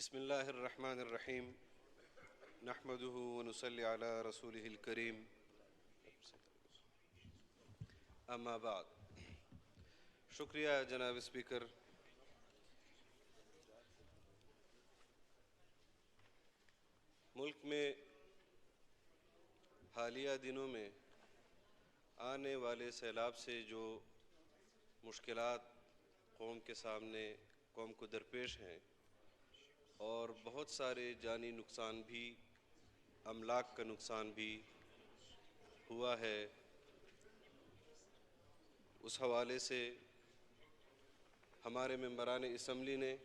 بسم اللہ الرحمن الرحیم نحمده ونصلی علی رسولہ الکریم اما بعد۔ شکریہ جناب اسپیکر۔ ملک میں حالیہ دنوں میں آنے والے سیلاب سے جو مشکلات قوم کو درپیش ہیں اور بہت سارے جانی نقصان بھی، املاک کا نقصان بھی ہوا ہے، اس حوالے سے ہمارے ممبران اسمبلی نے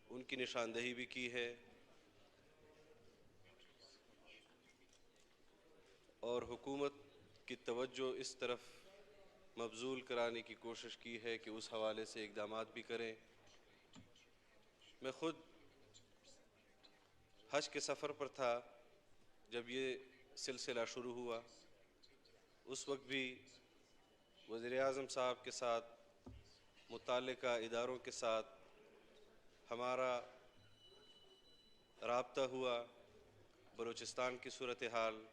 ان کی نشاندہی بھی کی ہے اور حکومت کی توجہ اس طرف مبذول کرانے کی کوشش کی ہے کہ اس حوالے سے اقدامات بھی کریں۔ میں خود حج کے سفر پر تھا جب یہ سلسلہ شروع ہوا، اس وقت بھی وزیر اعظم صاحب کے ساتھ، متعلقہ اداروں کے ساتھ ہمارا رابطہ ہوا۔ بلوچستان کی صورتحال،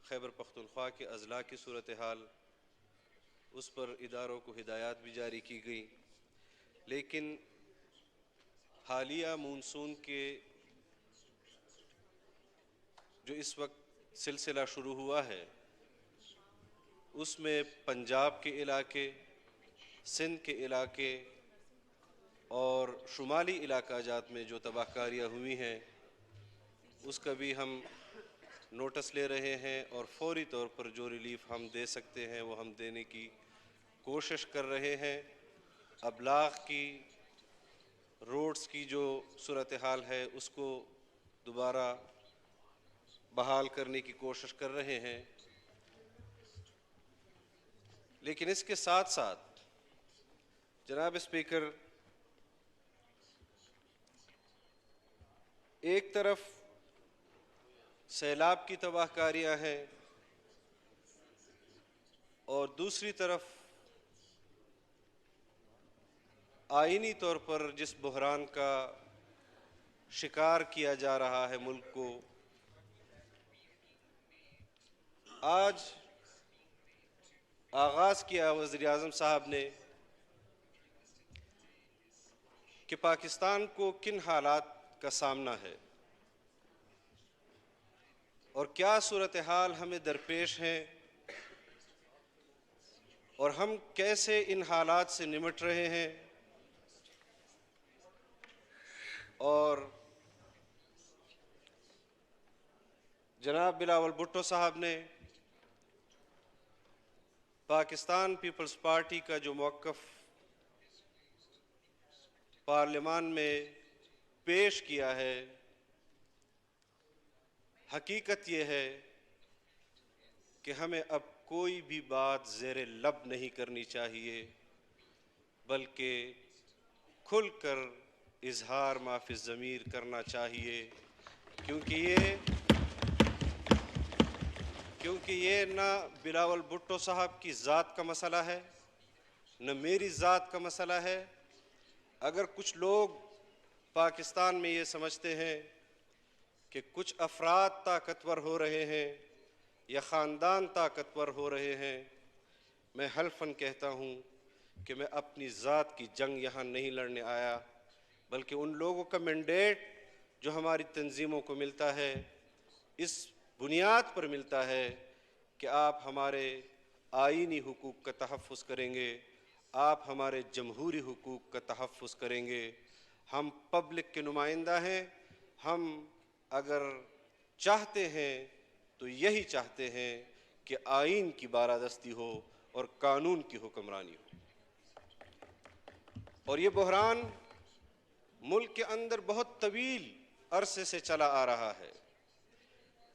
خیبر پختونخوا کے اضلاع کی صورتحال، اس پر اداروں کو ہدایات بھی جاری کی گئی، لیکن حالیہ مونسون کے جو اس وقت سلسلہ شروع ہوا ہے اس میں پنجاب کے علاقے، سندھ کے علاقے اور شمالی علاقہ جات میں جو تباہ کاریاں ہوئی ہیں اس کا بھی ہم نوٹس لے رہے ہیں اور فوری طور پر جو ریلیف ہم دے سکتے ہیں وہ ہم دینے کی کوشش کر رہے ہیں۔ ابلاغ کی، روڈز کی جو صورتحال ہے اس کو دوبارہ بحال کرنے کی کوشش کر رہے ہیں، لیکن اس کے ساتھ ساتھ جناب اسپیکر، ایک طرف سیلاب کی تباہ کاریاں ہیں اور دوسری طرف آئینی طور پر جس بحران کا شکار کیا جا رہا ہے ملک کو، آج آغاز کیا وزیر اعظم صاحب نے کہ پاکستان کو کن حالات کا سامنا ہے اور کیا صورتحال ہمیں درپیش ہیں اور ہم کیسے ان حالات سے نمٹ رہے ہیں، اور جناب بلاول بھٹو صاحب نے پاکستان پیپلز پارٹی کا جو موقف پارلیمان میں پیش کیا ہے، حقیقت یہ ہے کہ ہمیں اب کوئی بھی بات زیر لب نہیں کرنی چاہیے، بلکہ کھل کر اظہار ما فی الضمیر کرنا چاہیے، کیونکہ یہ نہ بلاول بھٹو صاحب کی ذات کا مسئلہ ہے، نہ میری ذات کا مسئلہ ہے۔ اگر کچھ لوگ پاکستان میں یہ سمجھتے ہیں کہ کچھ افراد طاقتور ہو رہے ہیں یا خاندان طاقتور ہو رہے ہیں، میں حلفاً کہتا ہوں کہ میں اپنی ذات کی جنگ یہاں نہیں لڑنے آیا، بلکہ ان لوگوں کا مینڈیٹ جو ہماری تنظیموں کو ملتا ہے اس بنیاد پر ملتا ہے کہ آپ ہمارے آئینی حقوق کا تحفظ کریں گے، آپ ہمارے جمہوری حقوق کا تحفظ کریں گے۔ ہم پبلک کے نمائندہ ہیں، ہم اگر چاہتے ہیں تو یہی چاہتے ہیں کہ آئین کی بالادستی ہو اور قانون کی حکمرانی ہو، اور یہ بحران ملک کے اندر بہت طویل عرصے سے چلا آ رہا ہے۔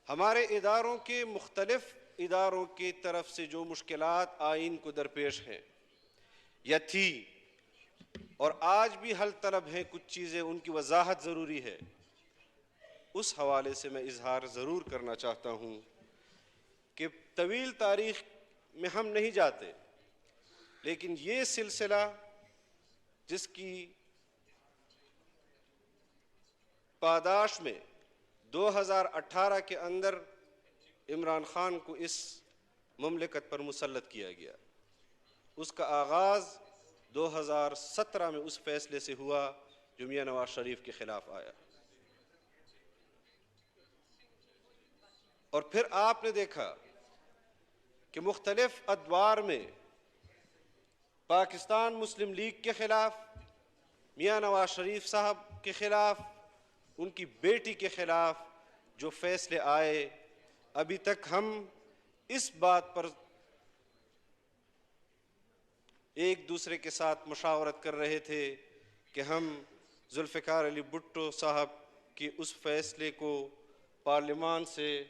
ہمارے اداروں کے، مختلف اداروں کی طرف سے جو مشکلات آئین کو درپیش ہیں یا تھی اور آج بھی حل طلب ہیں، کچھ چیزیں ان کی وضاحت ضروری ہے، اس حوالے سے میں اظہار ضرور کرنا چاہتا ہوں کہ طویل تاریخ میں ہم نہیں جاتے، لیکن یہ سلسلہ جس کی پاداش میں 2018 کے اندر عمران خان کو اس مملکت پر مسلط کیا گیا. اس کا آغاز 2017 میں اس فیصلے سے ہوا جو میاں نواز شریف کے خلاف آیا. اور پھر آپ نے دیکھا کہ مختلف ادوار میں پاکستان مسلم لیگ کے خلاف، میاں نواز شریف صاحب کے خلاف، ان کی بیٹی کے خلاف جو فیصلے آئے، ابھی تک ہم اس بات پر ایک دوسرے کے ساتھ مشاورت کر رہے تھے کہ ہم ذوالفقار علی بھٹو صاحب کی اس فیصلے کو پارلیمان سے،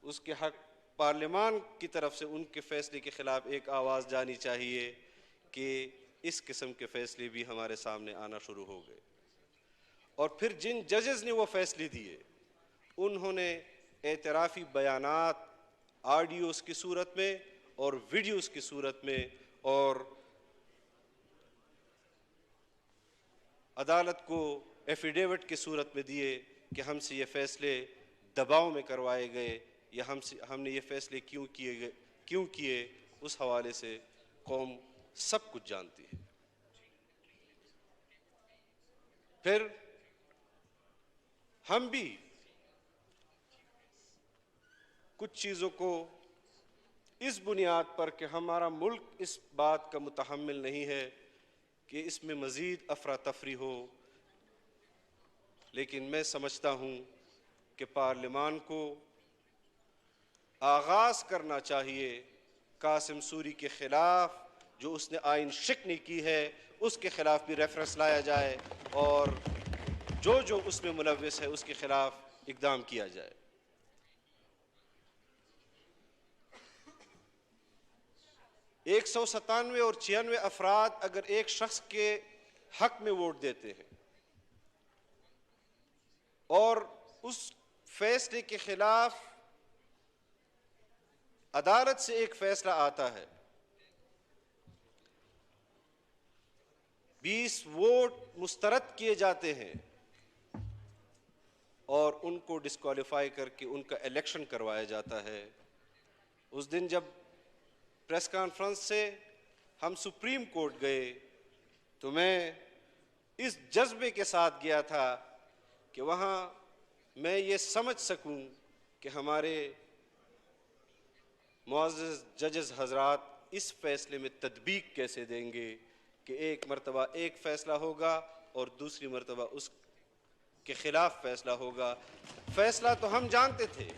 اس کے حق پارلیمان کی طرف سے ان کے فیصلے کے خلاف ایک آواز جانی چاہیے کہ اس قسم کے فیصلے بھی ہمارے سامنے آنا شروع ہو گئے. اور پھر جن ججز نے وہ فیصلے دیے، انہوں نے اعترافی بیانات آڈیوز کی صورت میں اور ویڈیوز کی صورت میں اور عدالت کو ایفیڈیوٹ کی صورت میں دیے کہ ہم سے یہ فیصلے دباؤ میں کروائے گئے یا ہم نے یہ فیصلے کیوں کیے. اس حوالے سے قوم سب کچھ جانتی ہے. پھر ہم بھی کچھ چیزوں کو اس بنیاد پر کہ ہمارا ملک اس بات کا متحمل نہیں ہے کہ اس میں مزید افراتفری ہو، لیکن میں سمجھتا ہوں کہ پارلیمان کو آغاز کرنا چاہیے قاسم سوری کے خلاف جو اس نے آئین شکنی کی ہے، اس کے خلاف بھی ریفرنس لایا جائے اور جو اس میں ملوث ہے اس کے خلاف اقدام کیا جائے. 197 اور 96 افراد اگر ایک شخص کے حق میں ووٹ دیتے ہیں اور اس فیصلے کے خلاف عدالت سے ایک فیصلہ آتا ہے، 20 ووٹ مسترد کیے جاتے ہیں اور ان کو ڈسکوالیفائی کر کے ان کا الیکشن کروایا جاتا ہے. اس دن جب پریس کانفرنس سے ہم سپریم کورٹ گئے تو میں اس جذبے کے ساتھ گیا تھا کہ وہاں میں یہ سمجھ سکوں کہ ہمارے معزز ججز حضرات اس فیصلے میں تطبیق کیسے دیں گے کہ ایک مرتبہ ایک فیصلہ ہوگا اور دوسری مرتبہ اس کے خلاف فیصلہ ہوگا. فیصلہ تو ہم جانتے تھے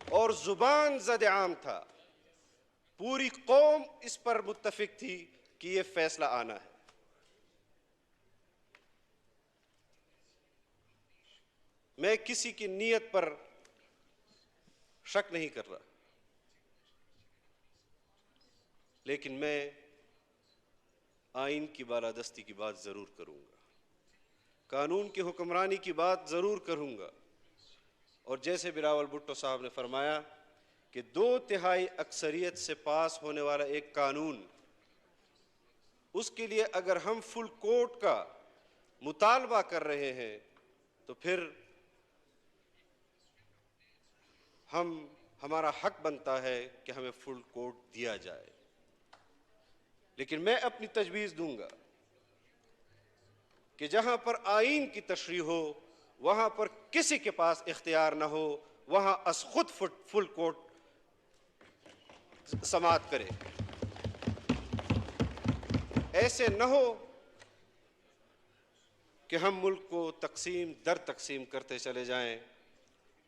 اور زبان زد عام تھا، پوری قوم اس پر متفق تھی کہ یہ فیصلہ آنا ہے. میں کسی کی نیت پر شک نہیں کر رہا، لیکن میں آئین کی بالادستی کی بات ضرور کروں گا، قانون کی حکمرانی کی بات ضرور کروں گا. اور جیسے بلاول بھٹو صاحب نے فرمایا کہ 2/3 اکثریت سے پاس ہونے والا ایک قانون، اس کے لیے اگر ہم فل کورٹ کا مطالبہ کر رہے ہیں تو پھر ہمارا حق بنتا ہے کہ ہمیں فل کورٹ دیا جائے. لیکن میں اپنی تجویز دوں گا کہ جہاں پر آئین کی تشریح ہو وہاں پر کسی کے پاس اختیار نہ ہو، وہاں از خود فل کورٹ سماعت کرے. ایسے نہ ہو کہ ہم ملک کو تقسیم در تقسیم کرتے چلے جائیں.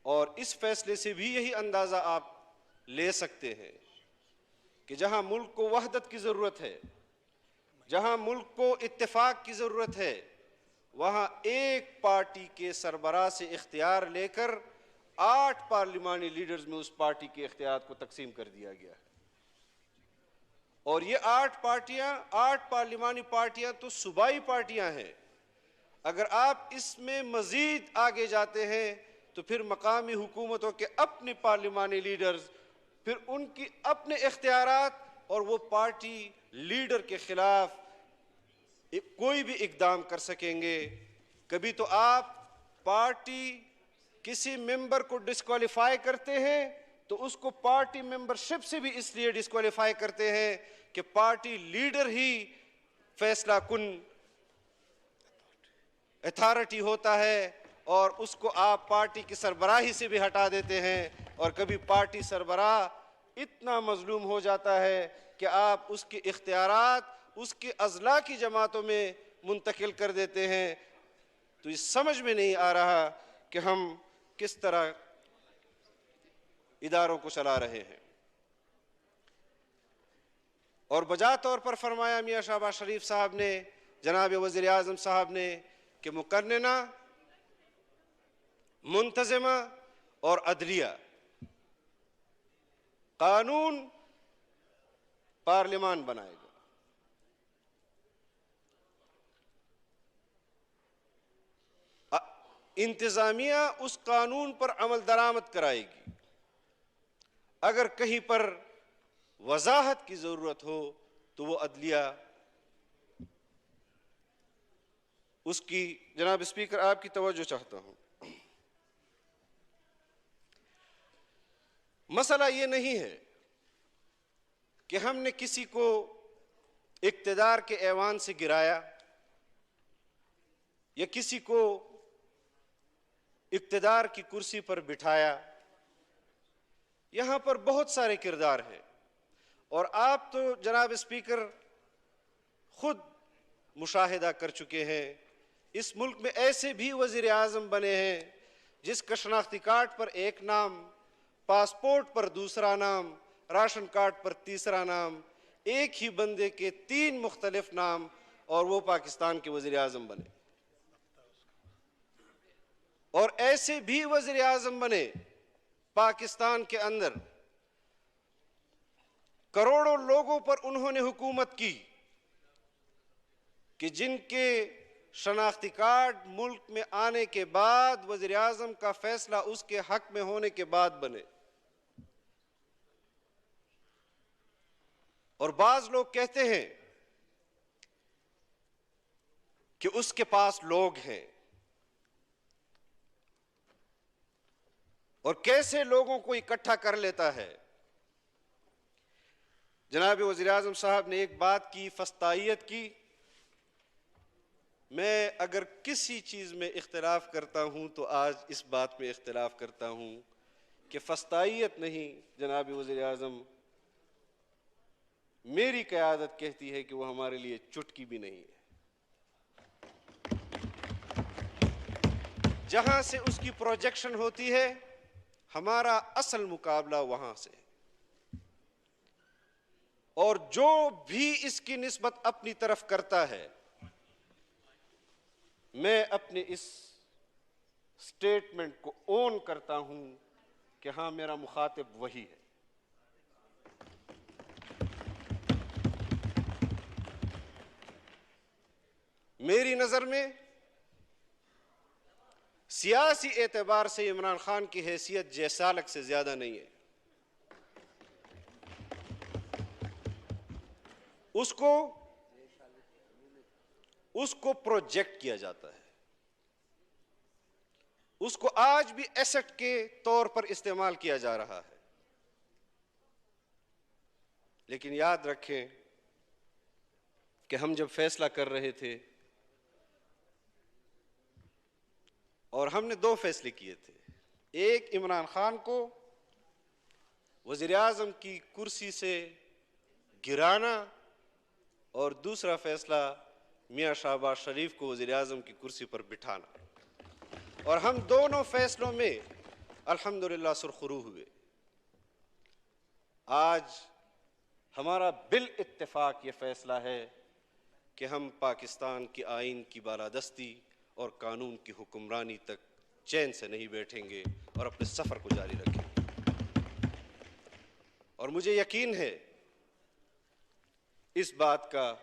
اور اس فیصلے سے بھی یہی اندازہ آپ لے سکتے ہیں کہ جہاں ملک کو وحدت کی ضرورت ہے، جہاں ملک کو اتفاق کی ضرورت ہے، وہاں ایک پارٹی کے سربراہ سے اختیار لے کر 8 پارلیمانی لیڈرز میں اس پارٹی کے اختیارات کو تقسیم کر دیا گیا ہے. اور یہ 8 پارلیمانی پارٹیاں تو صوبائی پارٹیاں ہیں. اگر آپ اس میں مزید آگے جاتے ہیں تو پھر مقامی حکومتوں کے اپنے پارلیمانی لیڈرز پھر ان کی اپنے اختیارات اور وہ پارٹی لیڈر کے خلاف کوئی بھی اقدام کر سکیں گے. کبھی تو آپ پارٹی کسی ممبر کو ڈسکوالیفائی کرتے ہیں تو اس کو پارٹی ممبرشپ سے بھی اس لیے ڈسکوالیفائی کرتے ہیں کہ پارٹی لیڈر ہی فیصلہ کن اتھارٹی ہوتا ہے، اور اس کو آپ پارٹی کی سربراہی سے بھی ہٹا دیتے ہیں، اور کبھی پارٹی سربراہ اتنا مظلوم ہو جاتا ہے کہ آپ اس کے اختیارات اس کے اضلاع کی جماعتوں میں منتقل کر دیتے ہیں۔ تو یہ سمجھ میں نہیں آ رہا کہ ہم کس طرح اداروں کو چلا رہے ہیں۔ اور بجا طور پر فرمایا میاں شہباز شریف صاحب نے، جناب وزیر اعظم صاحب نے، کہ مقننہ، منتظمہ اور عدلیہ، قانون پارلیمان بنائے گا، انتظامیہ اس قانون پر عمل درآمد کرائے گی، اگر کہیں پر وضاحت کی ضرورت ہو تو وہ عدلیہ اس کی۔ جناب اسپیکر، آپ کی توجہ چاہتا ہوں، مسئلہ یہ نہیں ہے کہ ہم نے کسی کو اقتدار کے ایوان سے گرایا یا کسی کو اقتدار کی کرسی پر بٹھایا۔ یہاں پر بہت سارے کردار ہیں، اور آپ تو جناب اسپیکر خود مشاہدہ کر چکے ہیں، اس ملک میں ایسے بھی وزیر اعظم بنے ہیں جس کا شناختی کارڈ پر ایک نام، پاسپورٹ پر دوسرا نام، راشن کارڈ پر تیسرا نام، ایک ہی بندے کے 3 مختلف نام، اور وہ پاکستان کے وزیر اعظم بنے۔ اور ایسے بھی وزیر اعظم بنے پاکستان کے اندر، کروڑوں لوگوں پر انہوں نے حکومت کی، کہ جن کے شناختی کارڈ ملک میں آنے کے بعد وزیر اعظم کا فیصلہ اس کے حق میں ہونے کے بعد بنے۔ اور بعض لوگ کہتے ہیں کہ اس کے پاس لوگ ہیں، اور کیسے لوگوں کو اکٹھا کر لیتا ہے۔ جناب وزیر اعظم صاحب نے ایک بات کی، فسطائیت کی۔ میں اگر کسی چیز میں اختلاف کرتا ہوں تو آج اس بات میں اختلاف کرتا ہوں کہ فسطائیت نہیں، جناب وزیر اعظم، میری قیادت کہتی ہے کہ وہ ہمارے لیے چٹکی بھی نہیں ہے۔ جہاں سے اس کی پروجیکشن ہوتی ہے، ہمارا اصل مقابلہ وہاں سے، اور جو بھی اس کی نسبت اپنی طرف کرتا ہے، میں اپنے اس سٹیٹمنٹ کو اون کرتا ہوں کہ ہاں، میرا مخاطب وہی ہے۔ میری نظر میں سیاسی اعتبار سے عمران خان کی حیثیت جے سالک سے زیادہ نہیں ہے۔ اس کو پروجیکٹ کیا جاتا ہے، اس کو آج بھی ایسٹ کے طور پر استعمال کیا جا رہا ہے۔ لیکن یاد رکھیں کہ ہم جب فیصلہ کر رہے تھے، اور ہم نے 2 فیصلے کیے تھے، ایک عمران خان کو وزیر اعظم کی کرسی سے گرانا، اور دوسرا فیصلہ میاں شہباز شریف کو وزیر اعظم کی کرسی پر بٹھانا۔ اور ہم دونوں فیصلوں میں الحمدللہ سرخرو ہوئے۔ آج ہمارا بالاتفاق یہ فیصلہ ہے کہ ہم پاکستان کی آئین کی بالادستی اور قانون کی حکمرانی تک چین سے نہیں بیٹھیں گے اور اپنے سفر کو جاری رکھیں گے۔ اور مجھے یقین ہے اس بات کا،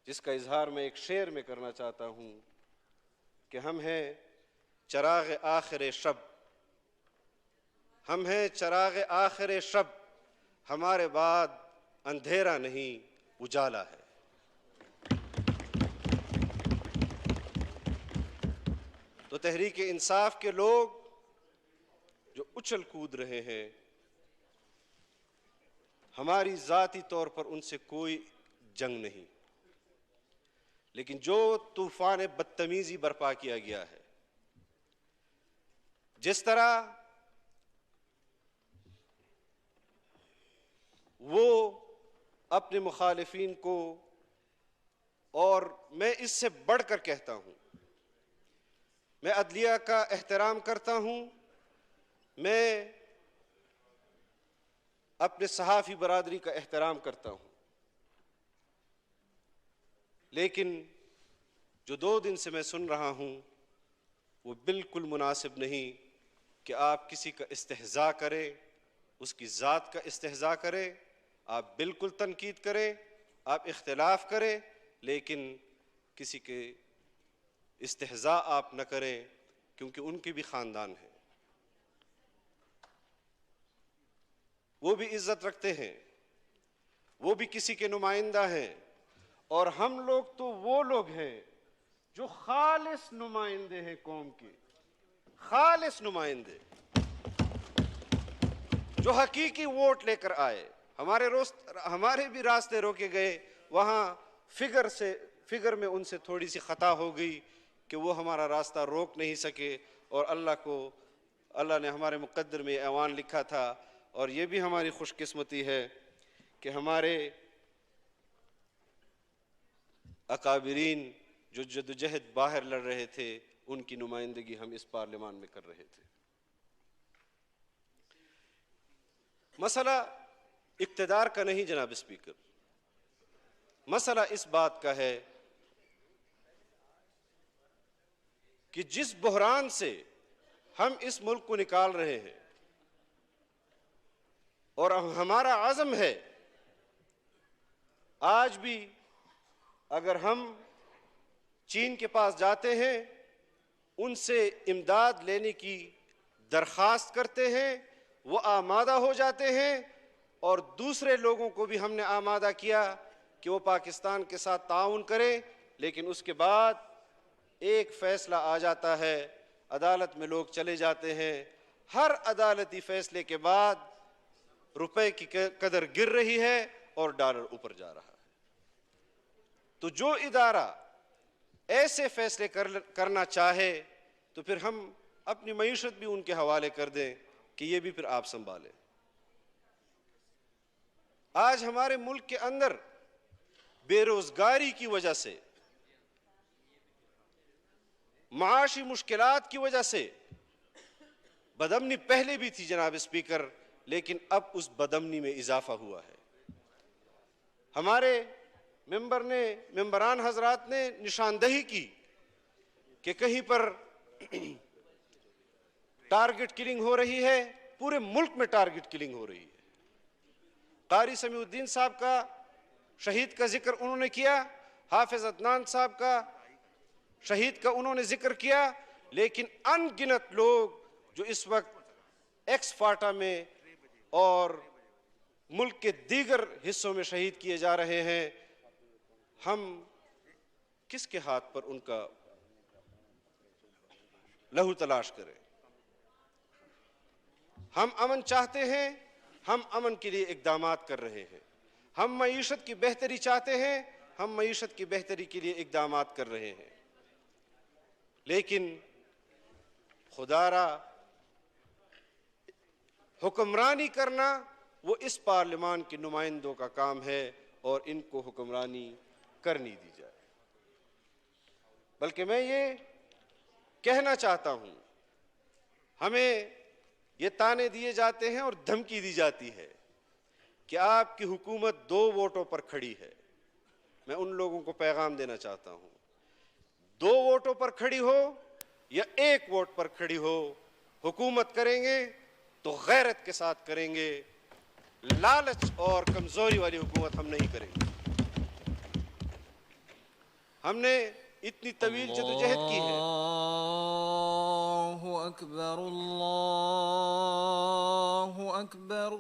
جس کا اظہار میں ایک شعر میں کرنا چاہتا ہوں، کہ ہم ہیں چراغ آخر شب، ہم ہیں چراغ آخر شب، ہمارے بعد اندھیرا نہیں اجالا ہے۔ تو تحریک انصاف کے لوگ جو اچھل کود رہے ہیں، ہماری ذاتی طور پر ان سے کوئی جنگ نہیں، لیکن جو طوفان بدتمیزی برپا کیا گیا ہے، جس طرح وہ اپنے مخالفین کو، اور میں اس سے بڑھ کر کہتا ہوں، میں عدلیہ کا احترام کرتا ہوں، میں اپنے صحافی برادری کا احترام کرتا ہوں، لیکن جو 2 دن سے میں سن رہا ہوں وہ بالکل مناسب نہیں کہ آپ کسی کا استہزاء کریں، اس کی ذات کا استہزاء کریں، آپ بالکل تنقید کریں، آپ اختلاف کریں، لیکن کسی کے استہزاء آپ نہ کریں، کیونکہ ان کے بھی خاندان ہیں، وہ بھی عزت رکھتے ہیں، وہ بھی کسی کے نمائندہ ہیں، اور ہم لوگ تو وہ لوگ ہیں جو خالص نمائندے ہیں قوم کے، خالص نمائندے جو حقیقی ووٹ لے کر آئے۔ ہمارے بھی راستے روکے گئے، وہاں فگر میں ان سے تھوڑی سی خطا ہو گئی کہ وہ ہمارا راستہ روک نہیں سکے، اور اللہ نے ہمارے مقدر میں ایوان لکھا تھا، اور یہ بھی ہماری خوش قسمتی ہے کہ ہمارے اکابرین جو جدوجہد باہر لڑ رہے تھے، ان کی نمائندگی ہم اس پارلیمان میں کر رہے تھے۔ مسئلہ اقتدار کا نہیں جناب اسپیکر، مسئلہ اس بات کا ہے کہ جس بحران سے ہم اس ملک کو نکال رہے ہیں، اور ہمارا عزم ہے، آج بھی اگر ہم چین کے پاس جاتے ہیں، ان سے امداد لینے کی درخواست کرتے ہیں، وہ آمادہ ہو جاتے ہیں، اور دوسرے لوگوں کو بھی ہم نے آمادہ کیا کہ وہ پاکستان کے ساتھ تعاون کریں، لیکن اس کے بعد ایک فیصلہ آ جاتا ہے، عدالت میں لوگ چلے جاتے ہیں، ہر عدالتی فیصلے کے بعد روپے کی قدر گر رہی ہے اور ڈالر اوپر جا رہا ہے۔ تو جو ادارہ ایسے فیصلے کرنا چاہے تو پھر ہم اپنی معیشت بھی ان کے حوالے کر دیں کہ یہ بھی پھر آپ سنبھالیں۔ آج ہمارے ملک کے اندر بے روزگاری کی وجہ سے، معاشی مشکلات کی وجہ سے بدامنی پہلے بھی تھی جناب اسپیکر، لیکن اب اس بدامنی میں اضافہ ہوا ہے۔ ہمارے ممبران حضرات نے نشاندہی کی کہ کہیں پر ٹارگٹ کلنگ ہو رہی ہے، پورے ملک میں ٹارگٹ کلنگ ہو رہی ہے۔ قاری سمیع الدین صاحب کا شہید کا ذکر انہوں نے کیا، حافظ عدنان صاحب کا شہید کا انہوں نے ذکر کیا، لیکن ان گنت لوگ جو اس وقت ایکس فاٹا میں اور ملک کے دیگر حصوں میں شہید کیے جا رہے ہیں، ہم کس کے ہاتھ پر ان کا لہو تلاش کریں؟ ہم امن چاہتے ہیں، ہم امن کے لیے اقدامات کر رہے ہیں، ہم معیشت کی بہتری چاہتے ہیں، ہم معیشت کی بہتری کے لیے اقدامات کر رہے ہیں، لیکن خدا را حکمرانی کرنا وہ اس پارلیمان کے نمائندوں کا کام ہے، اور ان کو حکمرانی کرنی دی جائے۔ بلکہ میں یہ کہنا چاہتا ہوں، ہمیں یہ تانے دیے جاتے ہیں اور دھمکی دی جاتی ہے کہ آپ کی حکومت 2 ووٹوں پر کھڑی ہے۔ میں ان لوگوں کو پیغام دینا چاہتا ہوں، 2 ووٹوں پر کھڑی ہو یا 1 ووٹ پر کھڑی ہو، حکومت کریں گے تو غیرت کے ساتھ کریں گے، لالچ اور کمزوری والی حکومت ہم نہیں کریں گے۔ ہم نے اتنی طویل جدوجہد کی ہے۔ اللہ اکبر، اللہ اکبر۔